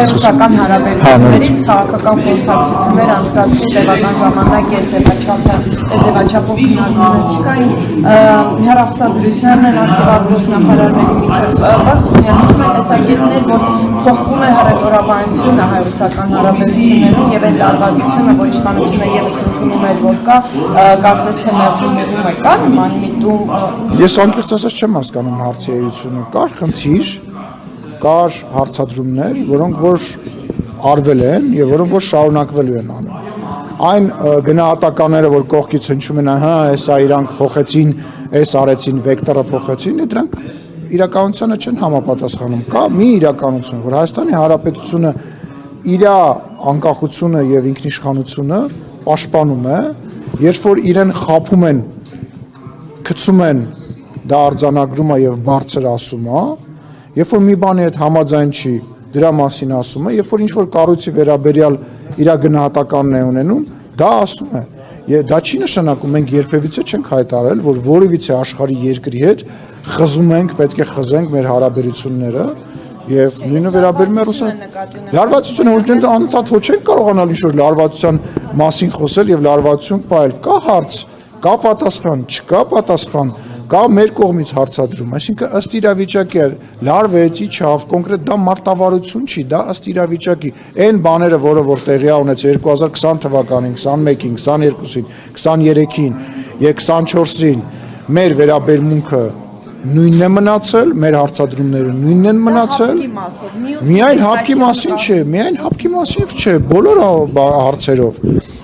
հայ-ռուսական հարաբերություններից քաղաքական խորհրդակցություններ անցկացրին տևական ժամանակ եւ ձևաչափով քննարկումներ չկային հեռախոսազրույցներն են ակտիվավորված նախարարների միջև Բարսուկյան ինչու են տեսակետներ որ փոխվում է հռետորաբանությունը հայ-ռուսական հարաբերություններում եւ այն լարվածությունը որ իշխանությունը եւս ընդունում է որ կա կարծես թե մեղադրում է կա նման միտում ես անկեղծ ասած չեմ հասկանում հարցի էությունը կար խնդիր կար հարցադրումներ որոնք որ արվել են եւ որոնք որ շարունակվելու են անում այն գնահատականները որ կողքից հնչում են հա հեսա իրանք փոխեցին այս արեցին վեկտորը փոխեցին դրանք իրականությանը չեն համապատասխանում կա մի իրականություն որ Հայաստանի Հանրապետությունը իր անկախությունը եւ ինքնիշխանությունը պաշտպանում է երբ որ իրեն խափում են գցում են դա արձանագրում է եւ բարձր ասում է երբ որ մի բանի հետ համաձայն չի դրա մասին ասում է երբ որ ինչ որ կառույցի վերաբերյալ իր գնահատականն է ունենում դա ասում է եւ դա չի նշանակում մենք երբևիցե չենք հայտարարել որ որևիցե աշխարհի երկրի հետ խզում ենք պետք է խզենք մեր հարաբերությունները եւ նույնը վերաբերում է Ռուսաստան լարվածությունը որ անընդհատ ոչ չենք կարողանալ ինչ-որ լարվածության մասին խոսել եւ լարվածություն պահել կա հարց կա պատասխան չկա պատասխան կա մեր կողմից հարցադրում այսինքն ըստ իրավիճակի լարվեց իջավ կոնկրետ դա մարտավարություն չի դա ըստ իրավիճակի այն բաները որը որ տեղի ունեց 2020 թվականին 21-ին 22-ին 23-ին եւ 24-ին մեր վերաբերմունքը նույնն է մնացել, մեր հարցադրումները նույնն են մնացել։ Միայն հապկի մասին չէ, միայն հապկի մասին չէ, բոլոր հարցերով,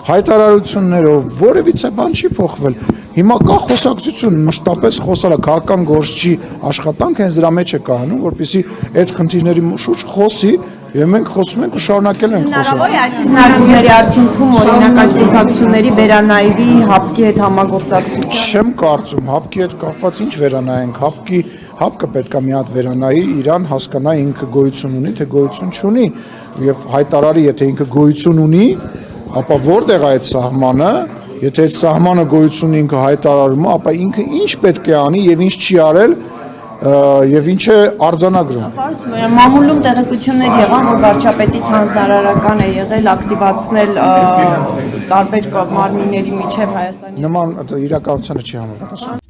հայտարարություններով, որևիցե բան չի փոխվել։ Հիմա կա խոսակցություն, մշտապես խոսալը քաղաքական գործչի աշխատանք հենց դրա մեջ է կայանում, որպեսզի այդ խնդիրների շուրջ խոսի եւ մենք խոսում ենք ու շարունակել ենք խոսել։ Հնարավոր է այդ քննարկումների արդյունքում օրինակ այդ խոսակցությունների վերանայվի հապկի հետ համագործակցություն։ Չեմ կարծում, հապկի հետ կապված ինչ վերանայենք, հապկը պետք է մի հատ վերանայի, իրան հասկանա ինքը գոյություն ունի, թե գոյություն չունի եւ հայտարարի, եթե ինքը գոյություն ունի, ապա որտեղ է այդ սահմանը, եթե այդ սահմանը գոյություն ինքը հայտարարում է, ապա ինքը ինչ պետք է անի եւ ինչ չի արել եւ ինչ է արձանագրում։ Մամուլում տեղեկություններ եղան, որ վարչապետից հանձնարարական է եղել ակտիվացնել տարբեր մարմինների միջև Հայաստանի նման իրականությանը չի համապատասխանում։